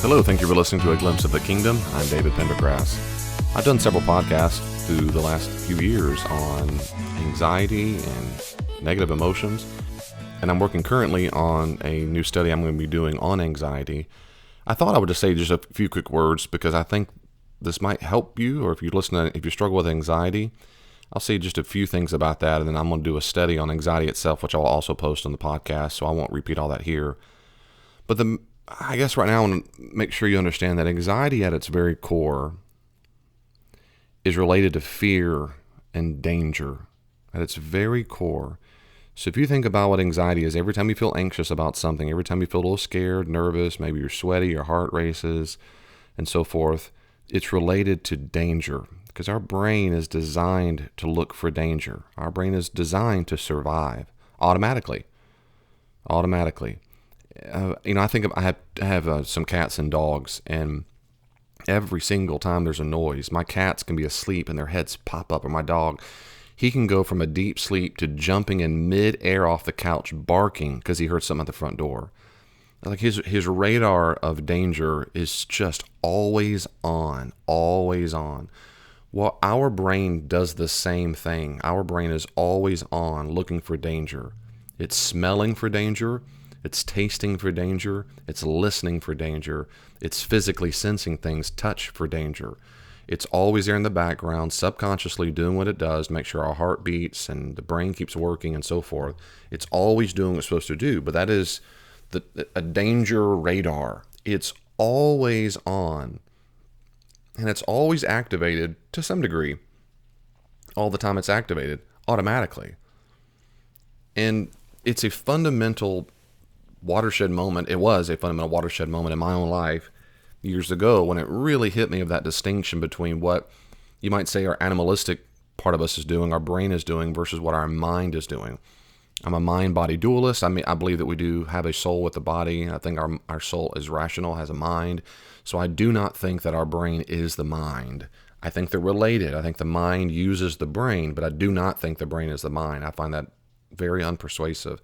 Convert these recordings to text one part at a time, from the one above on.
Hello, thank you for listening to A Glimpse of the Kingdom. I'm David Pendergrass. I've done several podcasts through the last few years on anxiety and negative emotions, and I'm working currently on a new study I'm going to be doing on anxiety. I thought I would just say just a few quick words because I think this might help you, or if you struggle with anxiety, I'll say just a few things about that, and then I'm going to do a study on anxiety itself, which I'll also post on the podcast, so I won't repeat all that here. But I guess right now I want to make sure you understand that anxiety at its very core is related to fear and danger at its very core. So if you think about what anxiety is, every time you feel anxious about something, every time you feel a little scared, nervous, maybe you're sweaty, your heart races, and so forth, it's related to danger because our brain is designed to look for danger. Our brain is designed to survive automatically. I have some cats and dogs, and every single time there's a noise, my cats can be asleep and their heads pop up, or my dog, he can go from a deep sleep to jumping in mid-air off the couch barking because he heard something at the front door. Like his radar of danger is just always on. Well, our brain does the same thing. Our brain is always on looking for danger. It's smelling for danger. It's tasting for danger. It's listening for danger. It's physically sensing things, touch for danger. It's always there in the background, subconsciously doing what it does to make sure our heart beats and the brain keeps working and so forth. It's always doing what it's supposed to do, but that is a danger radar. It's always on, and it's always activated to some degree. All the time it's activated automatically. And it's a fundamental watershed moment. It was a fundamental watershed moment in my own life years ago when it really hit me of that distinction between what you might say our animalistic part of us is doing, our brain is doing, versus what our mind is doing. I'm a mind-body dualist. I believe that we do have a soul with a body. I think our soul is rational, has a mind. So I do not think that our brain is the mind. I think they're related. I think the mind uses the brain, but I do not think the brain is the mind. I find that very unpersuasive.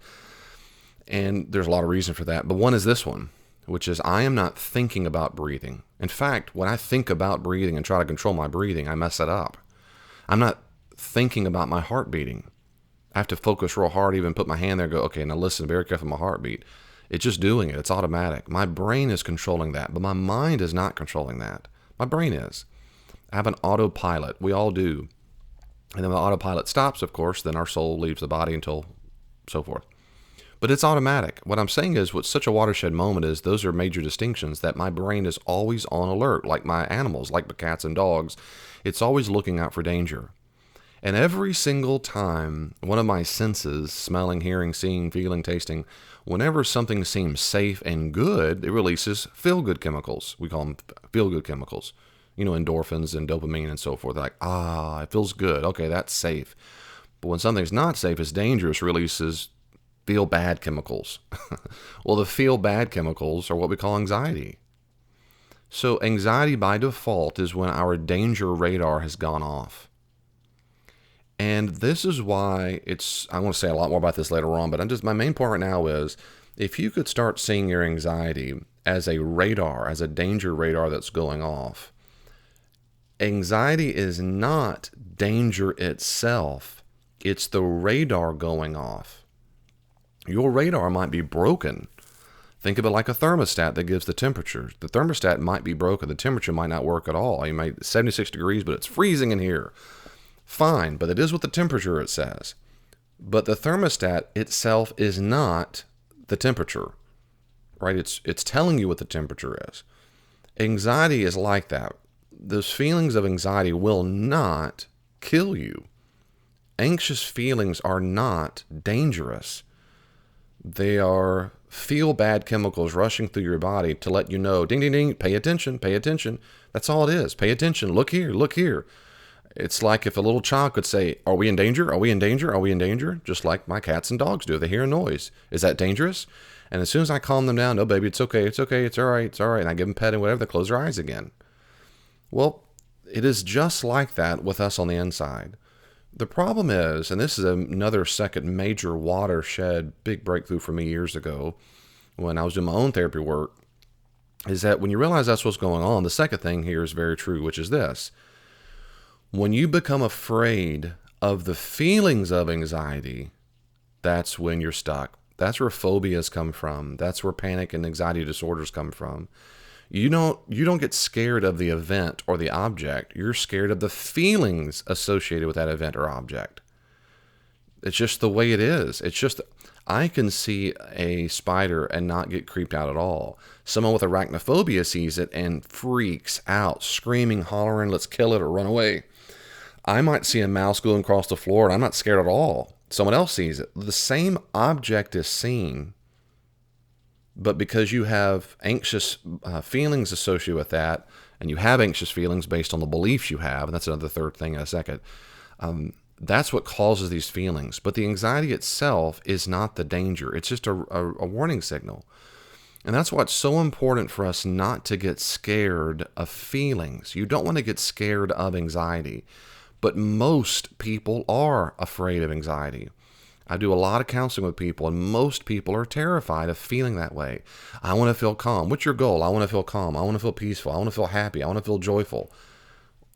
And there's a lot of reason for that. But one is this one, which is I am not thinking about breathing. In fact, when I think about breathing and try to control my breathing, I mess it up. I'm not thinking about my heart beating. I have to focus real hard, even put my hand there and go, okay, now listen, very careful my heartbeat. It's just doing it. It's automatic. My brain is controlling that, but my mind is not controlling that. My brain is. I have an autopilot. We all do. And then when the autopilot stops, of course, then our soul leaves the body until so forth. But it's automatic. What I'm saying is what's such a watershed moment is those are major distinctions, that my brain is always on alert, like my animals, like the cats and dogs. It's always looking out for danger. And every single time one of my senses, smelling, hearing, seeing, feeling, tasting, whenever something seems safe and good, it releases feel-good chemicals. We call them feel-good chemicals. Endorphins and dopamine and so forth. They're like, it feels good. Okay, that's safe. But when something's not safe, it's dangerous, releases feel-bad chemicals. Well, the feel-bad chemicals are what we call anxiety. So anxiety by default is when our danger radar has gone off. And this is why I want to say a lot more about this later on, but my main point right now is if you could start seeing your anxiety as a radar, as a danger radar that's going off. Anxiety is not danger itself. It's the radar going off. Your radar might be broken. Think of it like a thermostat that gives the temperature. The thermostat might be broken. The temperature might not work at all. You might 76 degrees, but it's freezing in here. Fine, but it is what the temperature it says. But the thermostat itself is not the temperature, right? It's telling you what the temperature is. Anxiety is like that. Those feelings of anxiety will not kill you. Anxious feelings are not dangerous. They are feel-bad chemicals rushing through your body to let you know, ding, ding, ding, pay attention, pay attention. That's all it is. Pay attention. Look here, look here. It's like if a little child could say, are we in danger? Are we in danger? Are we in danger? Just like my cats and dogs do. They hear a noise. Is that dangerous? And as soon as I calm them down, no, baby, it's okay. It's okay. It's all right. It's all right. And I give them pet and whatever, they close their eyes again. Well, it is just like that with us on the inside. The problem is, and this is another second major watershed, big breakthrough for me years ago when I was doing my own therapy work, is that when you realize that's what's going on, the second thing here is very true, which is this. When you become afraid of the feelings of anxiety, that's when you're stuck. That's where phobias come from. That's where panic and anxiety disorders come from. You don't get scared of the event or the object. You're scared of the feelings associated with that event or object. It's just the way it is. It's just, I can see a spider and not get creeped out at all. Someone with arachnophobia sees it and freaks out, screaming, hollering, let's kill it or run away. I might see a mouse going across the floor and I'm not scared at all. Someone else sees it. The same object is seen, but because you have anxious feelings associated with that, and you have anxious feelings based on the beliefs you have, and that's another third thing in a second, that's what causes these feelings. But the anxiety itself is not the danger. It's just a warning signal. And that's why it's so important for us not to get scared of feelings. You don't want to get scared of anxiety. But most people are afraid of anxiety. I do a lot of counseling with people, and most people are terrified of feeling that way. I want to feel calm. What's your goal? I want to feel calm. I want to feel peaceful. I want to feel happy. I want to feel joyful.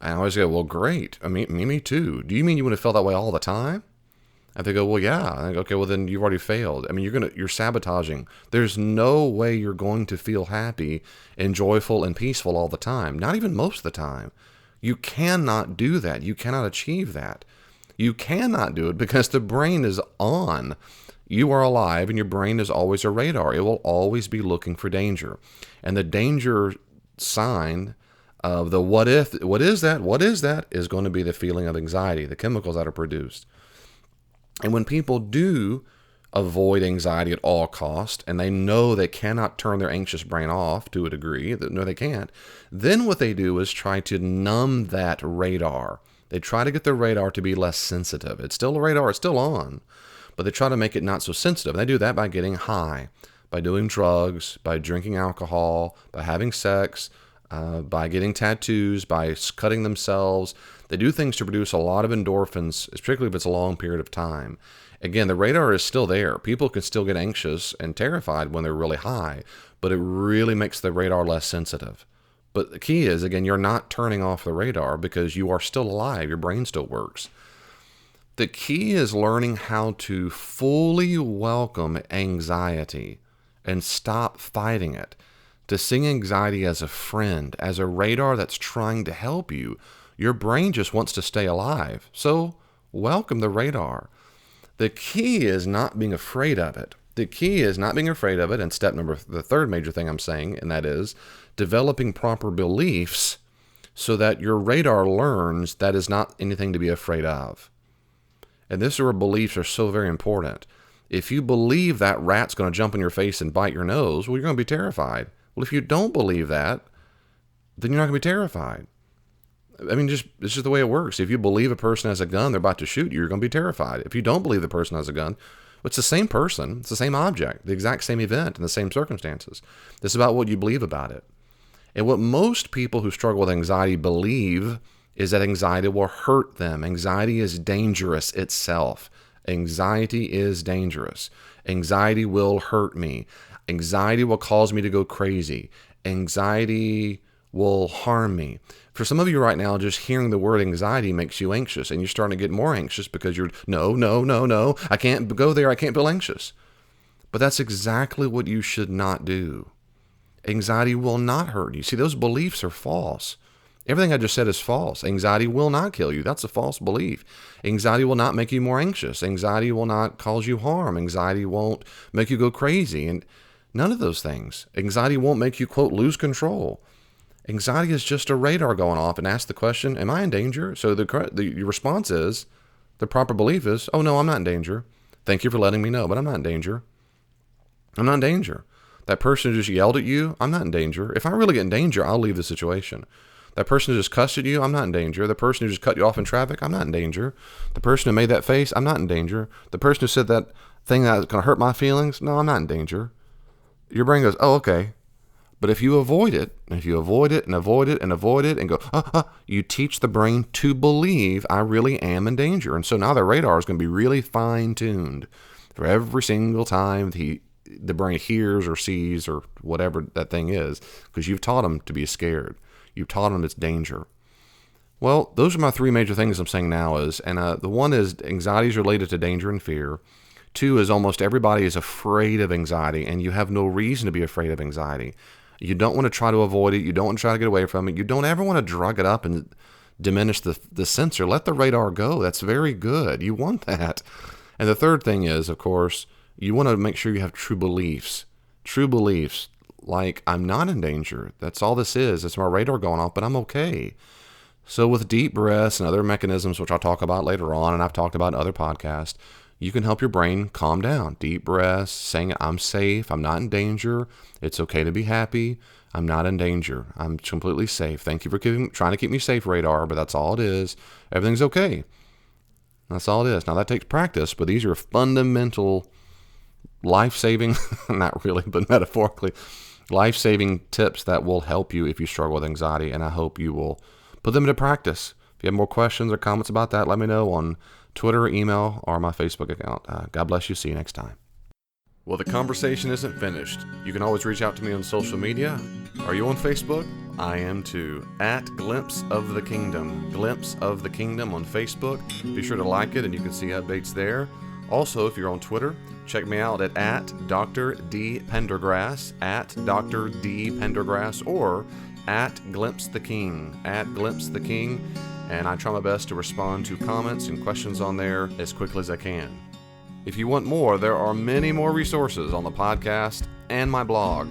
And I always go, well, great. I mean, me too. Do you mean you want to feel that way all the time? And they go, well, yeah. And I go, okay, well, then you've already failed. I mean, you're sabotaging. There's no way you're going to feel happy and joyful and peaceful all the time. Not even most of the time. You cannot do that. You cannot achieve that. You cannot do it because the brain is on. You are alive and your brain is always a radar. It will always be looking for danger. And the danger sign of the what is that, is going to be the feeling of anxiety, the chemicals that are produced. And when people do avoid anxiety at all cost, and they know they cannot turn their anxious brain off to a degree, no, they can't, then what they do is try to numb that radar. They try to get the radar to be less sensitive. It's still a radar, it's still on, but they try to make it not so sensitive. And they do that by getting high, by doing drugs, by drinking alcohol, by having sex, by getting tattoos, by cutting themselves. They do things to produce a lot of endorphins, particularly if it's a long period of time. Again, the radar is still there. People can still get anxious and terrified when they're really high, but it really makes the radar less sensitive. But the key is, again, you're not turning off the radar because you are still alive. Your brain still works. The key is learning how to fully welcome anxiety and stop fighting it. To see anxiety as a friend, as a radar that's trying to help you. Your brain just wants to stay alive. So welcome the radar. The key is not being afraid of it. The key is not being afraid of it. And the third major thing I'm saying, and that is developing proper beliefs so that your radar learns that is not anything to be afraid of. And this is where beliefs are so very important. If you believe that rat's going to jump in your face and bite your nose, well, you're going to be terrified. Well, if you don't believe that, then you're not going to be terrified. I mean, it's just the way it works. If you believe a person has a gun, they're about to shoot you, you're going to be terrified. If you don't believe the person has a gun, it's the same person, it's the same object, the exact same event, in the same circumstances. This is about what you believe about it. And what most people who struggle with anxiety believe is that anxiety will hurt them. Anxiety is dangerous itself. Anxiety is dangerous. Anxiety will hurt me. Anxiety will cause me to go crazy. Anxiety will harm me. For some of you right now, just hearing the word anxiety makes you anxious, and you're starting to get more anxious because no, I can't go there, I can't feel anxious. But that's exactly what you should not do. Anxiety will not hurt you. See, those beliefs are false. Everything I just said is false. Anxiety will not kill you. That's a false belief. Anxiety will not make you more anxious. Anxiety will not cause you harm. Anxiety won't make you go crazy. And none of those things. Anxiety won't make you, quote, lose control. Anxiety is just a radar going off and ask the question, am I in danger? So the response is, the proper belief is, oh no, I'm not in danger. Thank you for letting me know, but I'm not in danger. I'm not in danger. That person who just yelled at you, I'm not in danger. If I really get in danger, I'll leave the situation. That person who just cussed at you, I'm not in danger. The person who just cut you off in traffic, I'm not in danger. The person who made that face, I'm not in danger. The person who said that thing that's going to hurt my feelings, no, I'm not in danger. Your brain goes, oh, okay. But if you avoid it, and if you avoid it and avoid it and avoid it and go, you teach the brain to believe I really am in danger. And so now the radar is going to be really fine-tuned for every single time he the brain hears or sees or whatever that thing is, because you've taught them to be scared. You've taught them it's danger. Well, those are my three major things I'm saying now the one is anxiety is related to danger and fear. Two is almost everybody is afraid of anxiety, and you have no reason to be afraid of anxiety. You don't want to try to avoid it. You don't want to try to get away from it. You don't ever want to drug it up and diminish the sensor. Let the radar go. That's very good. You want that. And the third thing is, of course, you want to make sure you have true beliefs. True beliefs, like I'm not in danger. That's all this is. It's my radar going off, but I'm okay. So with deep breaths and other mechanisms, which I'll talk about later on, and I've talked about in other podcasts, you can help your brain calm down. Deep breaths, saying I'm safe, I'm not in danger, it's okay to be happy, I'm not in danger, I'm completely safe. Thank you for trying to keep me safe, radar, but that's all it is. Everything's okay. That's all it is. Now that takes practice, but these are fundamental life-saving, not really, but metaphorically, life-saving tips that will help you if you struggle with anxiety, and I hope you will put them into practice. If you have more questions or comments about that, let me know on Twitter, email, or my Facebook account. God bless you. See you next time. Well, the conversation isn't finished. You can always reach out to me on social media. Are you on Facebook? I am too. At Glimpse of the Kingdom. Glimpse of the Kingdom on Facebook. Be sure to like it and you can see updates there. Also, if you're on Twitter, check me out at Dr. D. Pendergrass, at Dr. D. Pendergrass, or at Glimpse the King, at Glimpse the King. And I try my best to respond to comments and questions on there as quickly as I can. If you want more, there are many more resources on the podcast and my blog.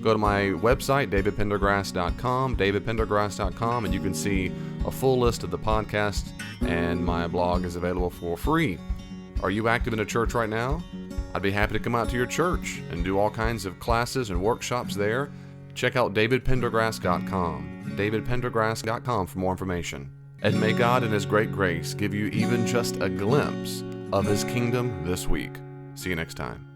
Go to my website, davidpendergrass.com, davidpendergrass.com, and you can see a full list of the podcast, and my blog is available for free. Are you active in a church right now? I'd be happy to come out to your church and do all kinds of classes and workshops there. Check out davidpendergrass.com, davidpendergrass.com for more information. And may God in His great grace give you even just a glimpse of His kingdom this week. See you next time.